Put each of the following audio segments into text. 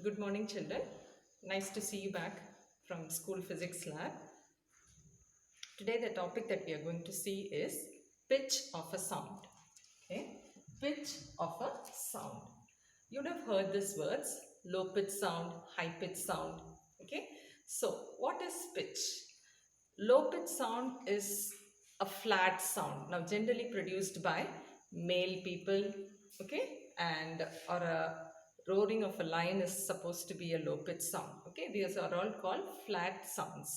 Good morning, children. Nice to see you back from school physics lab. Today, the topic that we are going to see is pitch of a sound. Okay, pitch of a sound. You would have heard these words: low pitch sound, high pitch sound. Okay, so what is pitch? Low pitch sound is a flat sound. Now, generally produced by male people. Okay, and or a roaring of a lion is supposed to be a low pitch sound. Okay, these are all called flat sounds.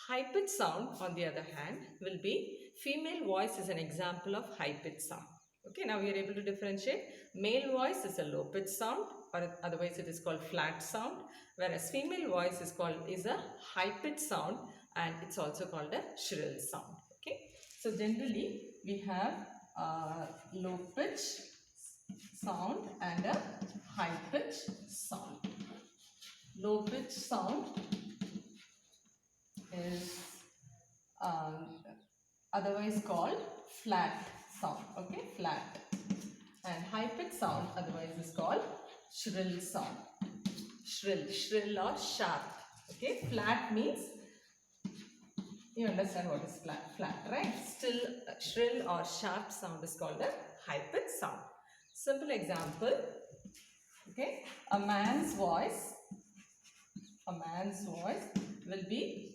High pitch sound, on the other hand, will be female voice is an example of high pitch sound. Okay, now we are able to differentiate. Male voice is a low pitch sound, or otherwise it is called flat sound, whereas female voice is a high pitch sound, and it's also called a shrill sound. Okay, so generally we have low pitch sound and a high pitch sound. Low pitch sound is otherwise called flat sound. Okay, flat. And high pitch sound otherwise is called shrill sound. Shrill or sharp. Okay, flat means you understand what is flat, right? Still, shrill or sharp sound is called a high pitch sound. Simple example. Okay, a man's voice will be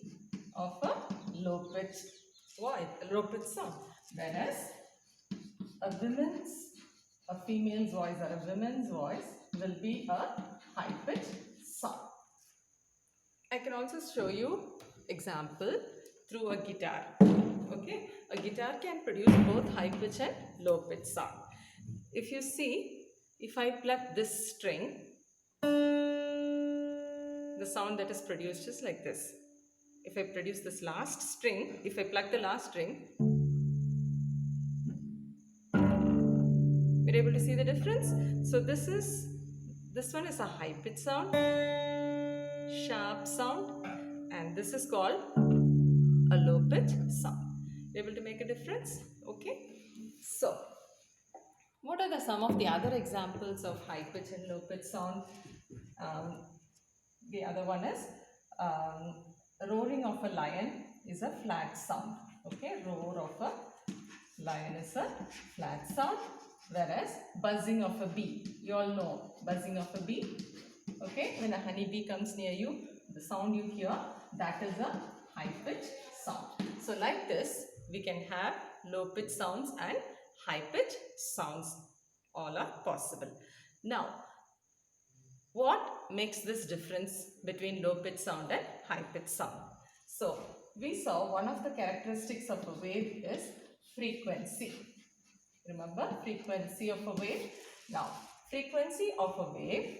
of a low pitch sound, whereas a female's voice or a woman's voice will be a high pitch sound. I can also show you example through a guitar. Okay, a guitar can produce both high pitch and low pitch sound. If you see, if I pluck this string, the sound that is produced is like this. If I produce this last string, if I pluck the last string, we're able to see the difference. So this one is a high pitch sound, sharp sound, and this is called a low pitch sound. You're able to make a difference? Okay. So what are some of the other examples of high pitch and low pitch sound? The other one is roaring of a lion is a flat sound. Okay, roar of a lion is a flat sound, whereas buzzing of a bee, you all know buzzing of a bee. Okay, when a honeybee comes near you, the sound you hear, that is a high pitch sound. So like this, we can have low pitch sounds and high pitch sounds. All are possible. Now, what makes this difference between low pitch sound and high pitch sound? So we saw one of the characteristics of a wave is frequency. Remember, frequency of a wave. Now, frequency of a wave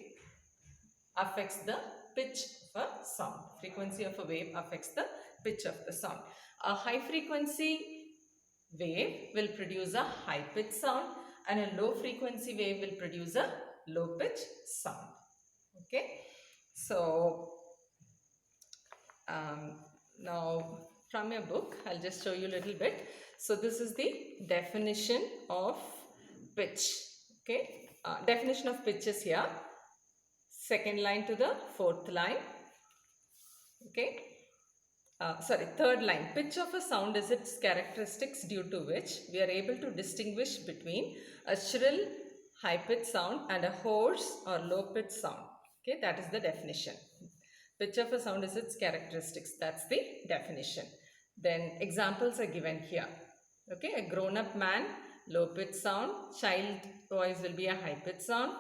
affects the pitch of a sound. Frequency of a wave affects the pitch of the sound. A high frequency wave will produce a high pitch sound, and a low frequency wave will produce a low pitch sound. Okay, so now from your book, I'll just show you a little bit. So this is the definition of pitch. Okay, definition of pitch is here. Second line to the fourth line. Okay, third line. Pitch of a sound is its characteristics due to which we are able to distinguish between a shrill high pitch sound and a hoarse or low pitch sound. Okay, that is the definition. Pitch of a sound is its characteristics. That's the definition. Then examples are given here. Okay, a grown-up man, low pitch sound. Child voice will be a high pitch sound.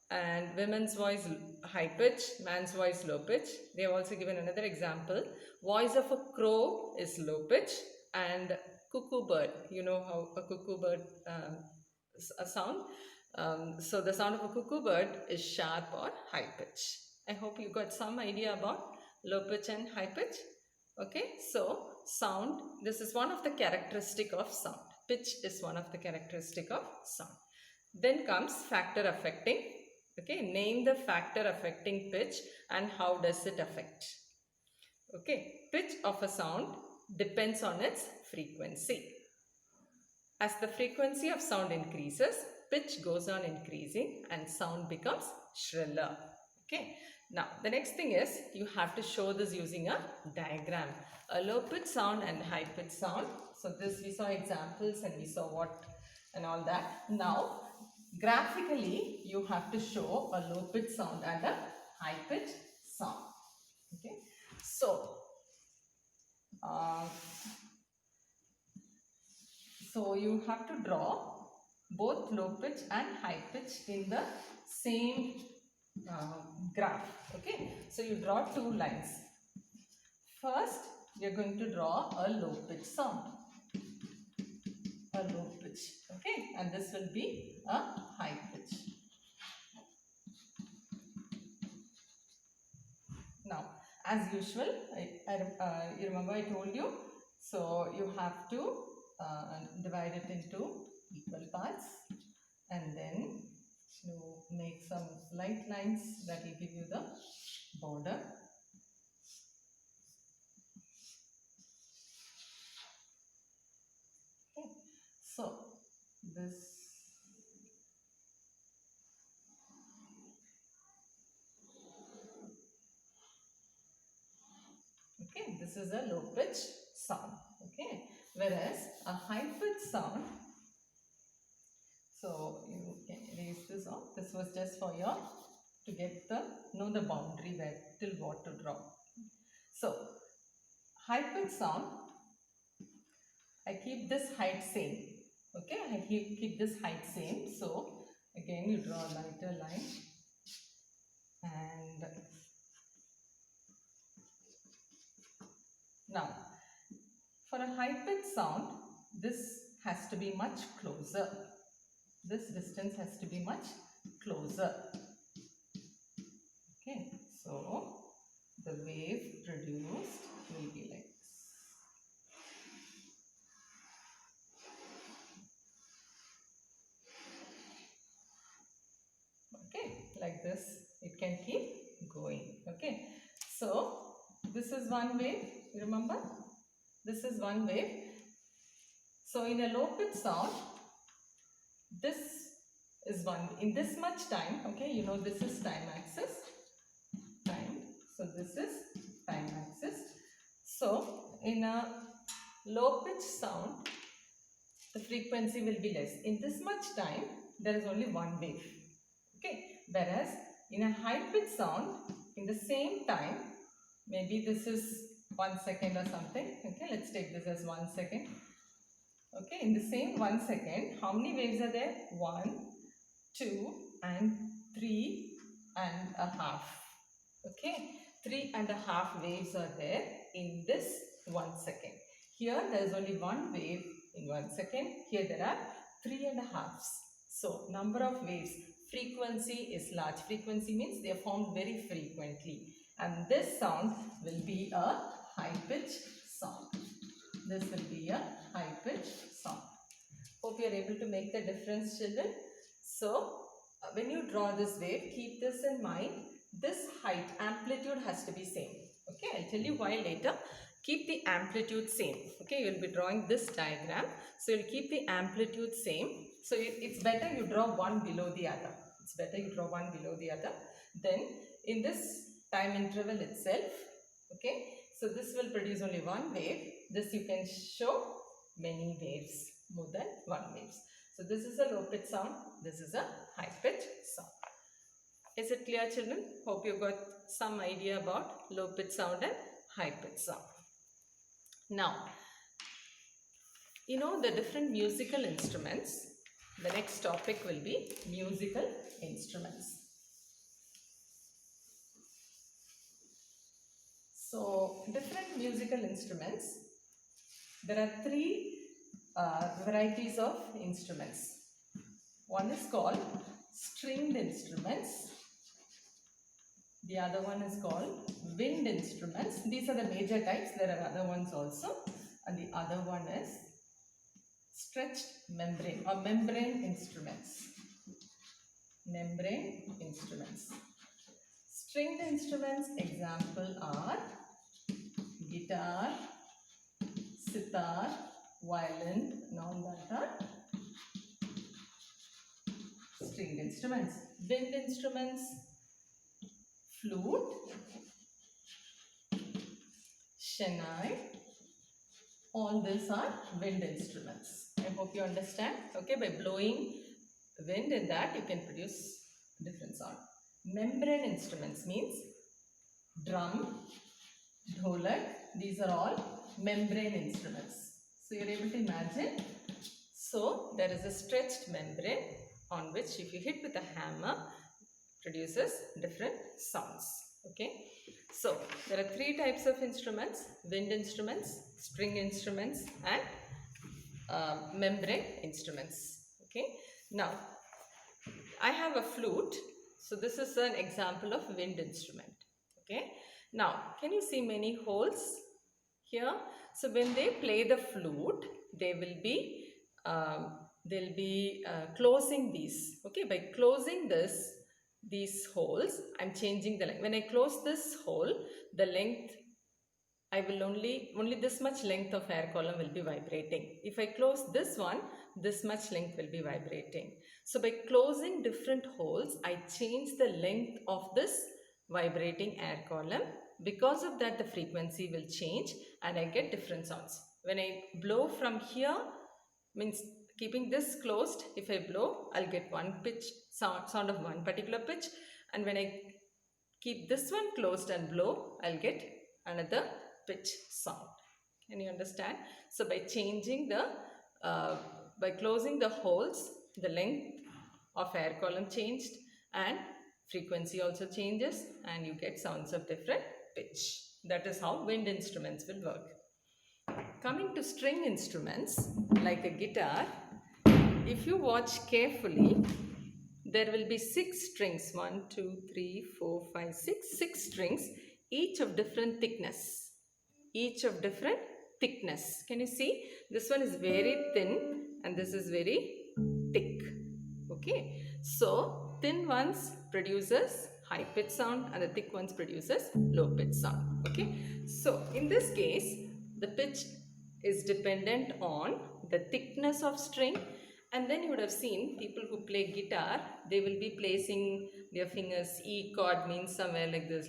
And women's voice high pitch, man's voice low pitch. They have also given another example. Voice of a crow is low pitch, and cuckoo bird. You know how a cuckoo bird a sound. So the sound of a cuckoo bird is sharp or high pitch. I hope you got some idea about low pitch and high pitch. Okay, so sound, this is one of the characteristic of sound. Pitch is one of the characteristic of sound. Then comes factor affecting. Okay, name the factor affecting pitch and how does it affect. Okay, pitch of a sound depends on its frequency. As the frequency of sound increases, pitch goes on increasing and sound becomes shriller. Okay. Now, the next thing is you have to show this using a diagram. A low pitch sound and high pitch sound. So this we saw examples and we saw what and all that. Now, graphically, you have to show a low pitch sound and a high pitch sound. Okay. Uh, so you have to draw both low pitch and high pitch in the same uh, graph. Okay, so you draw two lines. First, we are going to draw a low pitch sound, a low pitch. Okay, and this will be a high pitch. Now, as usual, you remember I told you, so you have to divide it into equal parts, and then you make some light lines that will give you the border. Okay. So this okay, this is a low pitch sound. Okay, whereas a high pitch sound, so you can erase this off. This was just for your to get the know the boundary where till what to draw. So high pitch sound, I keep this height same. Okay, I keep this height same. So again you draw a lighter line and now for a high pitch sound this has to be much closer. This distance has to be much closer. Okay, so the wave produced will be like this. Okay, like this it can keep going. Okay, so this is one wave, you remember? This is one wave. So in a low pitch sound, this is one, in this much time, okay, you know this is time axis, time, so this is time axis. So in a low pitch sound, the frequency will be less. In this much time, there is only one wave, okay, whereas in a high pitch sound, in the same time, maybe this is 1 second or something, okay, let's take this as 1 second. Okay, in the same 1 second, how many waves are there? 1, 2 and 3.5. Okay, 3.5 waves are there in this 1 second. Here there is only one wave in 1 second. Here there are 3.5s. So number of waves, frequency is large. Frequency means they are formed very frequently. And this sound will be a high pitch sound. This will be a high pitch sound. Hope you are able to make the difference, children. So when you draw this wave, keep this in mind. This height, amplitude has to be same. Okay, I'll tell you why later. Keep the amplitude same. Okay, you'll be drawing this diagram. So you'll keep the amplitude same. So it's better you draw one below the other. It's better you draw one below the other. Then in this time interval itself, okay, so this will produce only one wave. This you can show many waves, more than one waves. So this is a low pitch sound. This is a high pitch sound. Is it clear, children? Hope you got some idea about low pitch sound and high pitch sound. Now, you know the different musical instruments. The next topic will be musical instruments. So, different musical instruments. There are three varieties of instruments. One is called stringed instruments. The other one is called wind instruments. These are the major types. There are other ones also. And the other one is stretched membrane or membrane instruments. Membrane instruments. Stringed instruments example are guitar, sitar, violin and all that are stringed instruments. Wind instruments, flute, shehnai, all these are wind instruments. I hope you understand. Okay, by blowing wind in that you can produce different sound. Membrane instruments means drum, dholak, these are all membrane instruments. So you are able to imagine. So there is a stretched membrane on which if you hit with a hammer, produces different sounds. Okay. So there are three types of instruments: wind instruments, string instruments, and membrane instruments. Okay. Now I have a flute. So this is an example of wind instrument. Okay. Now can you see many holes here? So when they play the flute, they will be they'll be closing these. Okay. By closing these holes, I'm changing the length. When I close this hole, the length, I will only this much length of air column will be vibrating. If I close this one, this much length will be vibrating. So by closing different holes, I change the length of this vibrating air column. Because of that, the frequency will change and I get different sounds. When I blow from here, means keeping this closed, if I blow, I'll get one pitch sound of one particular pitch, and when I keep this one closed and blow, I'll get another pitch sound. Can you understand? So by changing the by closing the holes, the length of air column changed and frequency also changes, and you get sounds of different pitch. That is how wind instruments will work. Coming to string instruments like a guitar, if you watch carefully, there will be 6 strings, 1, 2, 3, 4, 5, 6 strings, each of different thickness. Can you see? This one is very thin and this is very thick. Okay. So thin ones produces high pitch sound and the thick ones produces low pitch sound. Okay. So in this case, the pitch is dependent on the thickness of string. And then you would have seen people who play guitar, they will be placing their fingers, E chord means somewhere like this.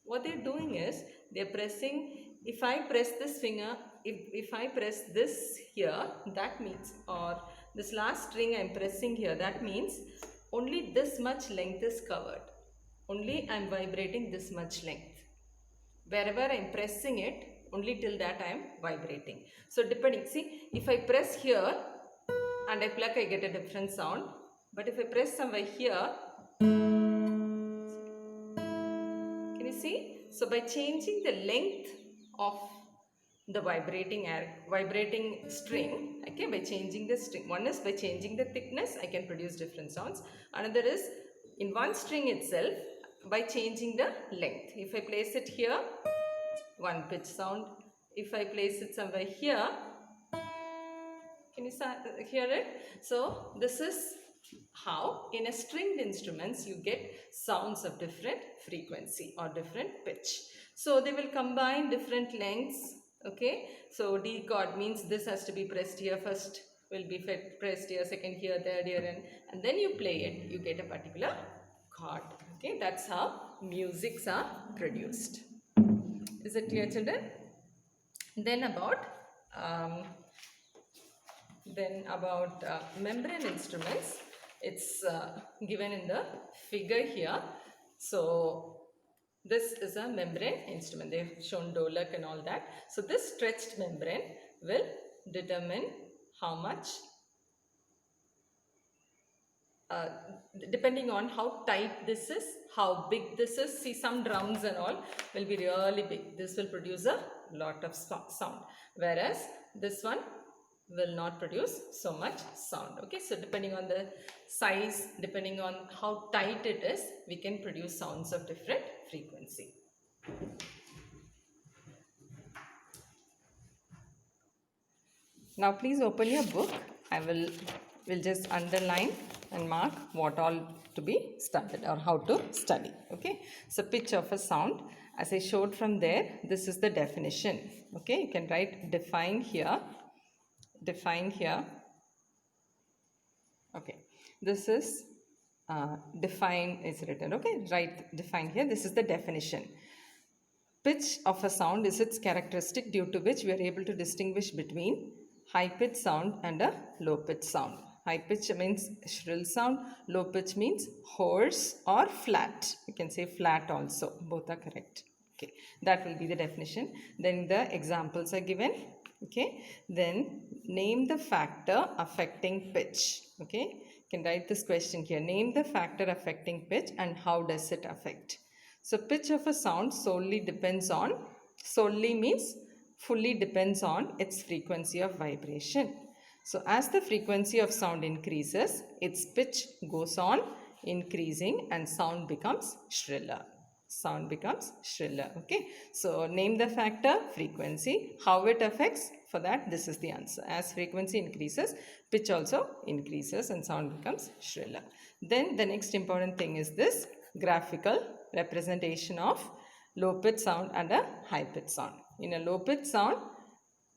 What they're doing is, they're pressing, if I press this finger, if I press this here, that means, or this last string I'm pressing here, that means only this much length is covered. Only I'm vibrating this much length. Wherever I'm pressing it, only till that I am vibrating. So depending, see, if I press here and I pluck, I get a different sound. But if I press somewhere here, can you see? So by changing the length of the vibrating string, okay, by changing the string, one is by changing the thickness, I can produce different sounds. Another is in one string itself, by changing the length. If I place it here, one pitch sound. If I place it somewhere here, can you hear it? So this is how in a stringed instruments you get sounds of different frequency or different pitch. So they will combine different lengths. Okay, so D chord means this has to be pressed here first, will be pressed here, second here, third here, and then you play it, you get a particular chord. Okay, that's how musics are produced. Is it clear, children? Then about membrane instruments, it's given in the figure here. So this is a membrane instrument. They have shown dholak and all that. So this stretched membrane will determine how much, depending on how tight this is, how big this is. See, some drums and all will be really big. This will produce a lot of sound, whereas this one will not produce so much sound. Okay, so depending on the size, depending on how tight it is, we can produce sounds of different frequency. Now please open your book. We'll just underline and mark what all to be studied or how to study. Okay, so pitch of a sound, as I showed from there, this is the definition. Okay, you can write define here. Okay, this is define is written. Okay, right, define here. This is the definition. Pitch of a sound is its characteristic due to which we are able to distinguish between high pitch sound and a low pitch sound. High pitch means shrill sound, low pitch means hoarse or flat. You can say flat also, both are correct. Okay, that will be the definition. Then the examples are given. Okay, then name the factor affecting pitch. Okay, you can write this question here. Name the factor affecting pitch and how does it affect? So pitch of a sound solely means fully depends on its frequency of vibration. So as the frequency of sound increases, its pitch goes on increasing and sound becomes shriller. Okay, so name the factor, frequency. How it affects? For that, this is the answer. As frequency increases, pitch also increases and sound becomes shriller. Then the next important thing is this graphical representation of low pitch sound and a high pitch sound. In a low pitch sound,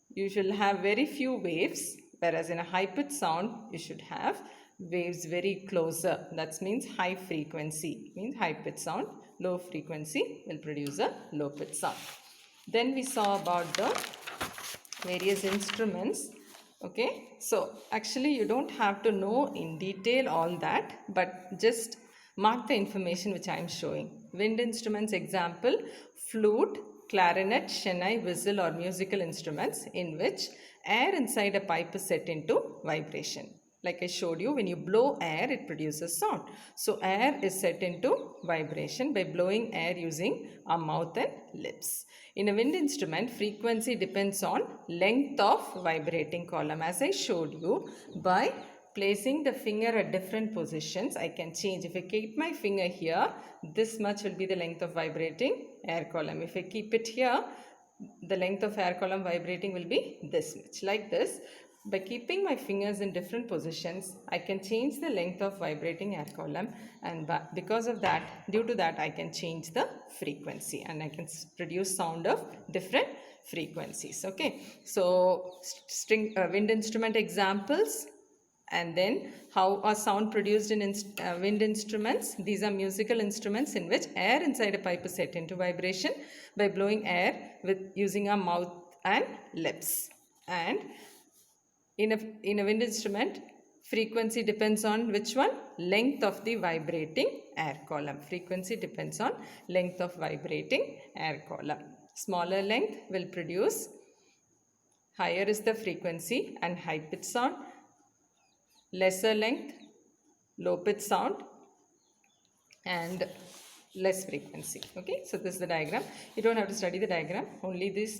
you should have very few waves, whereas in a high pitch sound, you should have waves very closer. That means high frequency, means high pitch sound. Low frequency will produce a low pitch sound. Then we saw about the various instruments. Okay, so actually you don't have to know in detail all that, but just mark the information which I am showing. Wind instruments example, flute, clarinet, shennai, whistle or musical instruments in which air inside a pipe is set into vibration. Like I showed you, when you blow air, it produces sound. So air is set into vibration by blowing air using our mouth and lips. In a wind instrument, frequency depends on length of vibrating column. As I showed you, by placing the finger at different positions, I can change. If I keep my finger here, this much will be the length of vibrating air column. If I keep it here, the length of air column vibrating will be this much, like this. By keeping my fingers in different positions, I can change the length of vibrating air column, and because of that, due to that, I can change the frequency and I can produce sound of different frequencies. Okay, so wind instrument examples, and then how a sound produced in wind instruments. These are musical instruments in which air inside a pipe is set into vibration by blowing air using our mouth and lips. And in a wind instrument, frequency depends on which one? Length of the vibrating air column. Frequency depends on length of vibrating air column. Smaller length will produce higher is the frequency and high pitch sound. Lesser length, low pitch sound and less frequency. Okay, so this is the diagram. You don't have to study the diagram, only these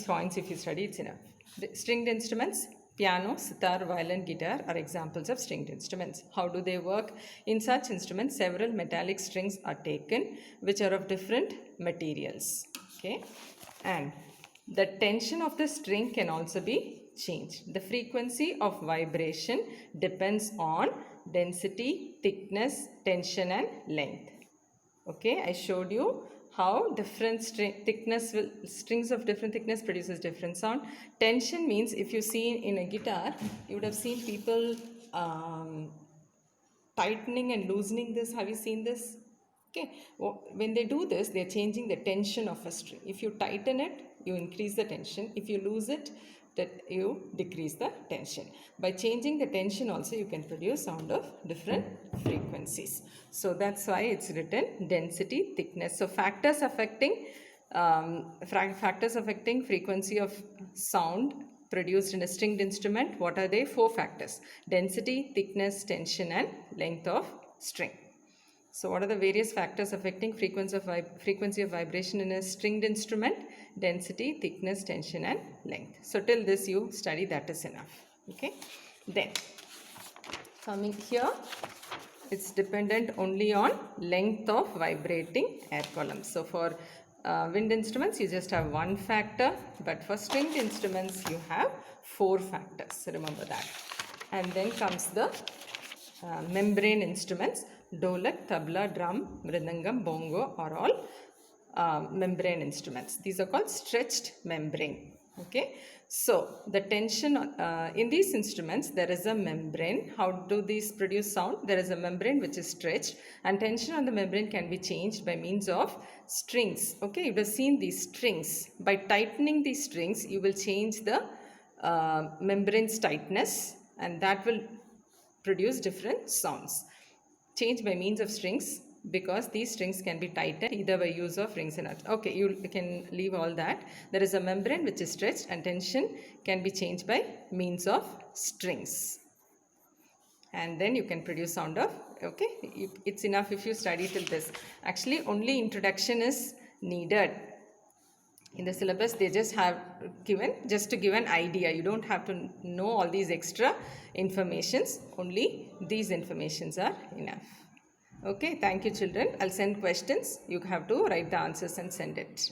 points if you study, it's enough. The stringed instruments, piano, sitar, violin, guitar are examples of stringed instruments. How do they work? In such instruments, several metallic strings are taken which are of different materials. Okay, and the tension of the string can also be changed. The frequency of vibration depends on density, thickness, tension and length. Okay, I showed you how different strings of different thickness produces different sound. Tension means, if you see in a guitar, you would have seen people tightening and loosening this. Have you seen this? Okay, when they do this, they are changing the tension of a string. If you tighten it, you increase the tension. If you lose it, that you decrease the tension. By changing the tension also, you can produce sound of different frequencies. So that's why it's written density, thickness. So factors affecting frequency of sound produced in a stringed instrument. What are they? 4 factors: density, thickness, tension and length of string. So what are the various factors affecting frequency of vibration in a stringed instrument? Density, thickness, tension and length. So till this you study, that is enough. Okay. Then coming here, it's dependent only on length of vibrating air column. So for wind instruments you just have 1 factor, but for stringed instruments you have 4 factors. So remember that. And then comes the membrane instruments. Dholak, tabla, drum, mridangam, bongo are all membrane instruments. These are called stretched membrane. Okay, so the tension in these instruments, there is a membrane. How do these produce sound? There is a membrane which is stretched, and tension on the membrane can be changed by means of strings. Okay, you have seen these strings. By tightening these strings, you will change the membrane's tightness, and that will produce different sounds. Change by means of strings, because these strings can be tightened either by use of rings and nuts. Okay, you can leave all that. There is a membrane which is stretched, and tension can be changed by means of strings. And then you can produce sound of, okay, it's enough if you study till this. Actually, only introduction is needed. In the syllabus, they just have given, just to give an idea. You don't have to know all these extra informations. Only these informations are enough. Okay, thank you children. I'll send questions. You have to write the answers and send it.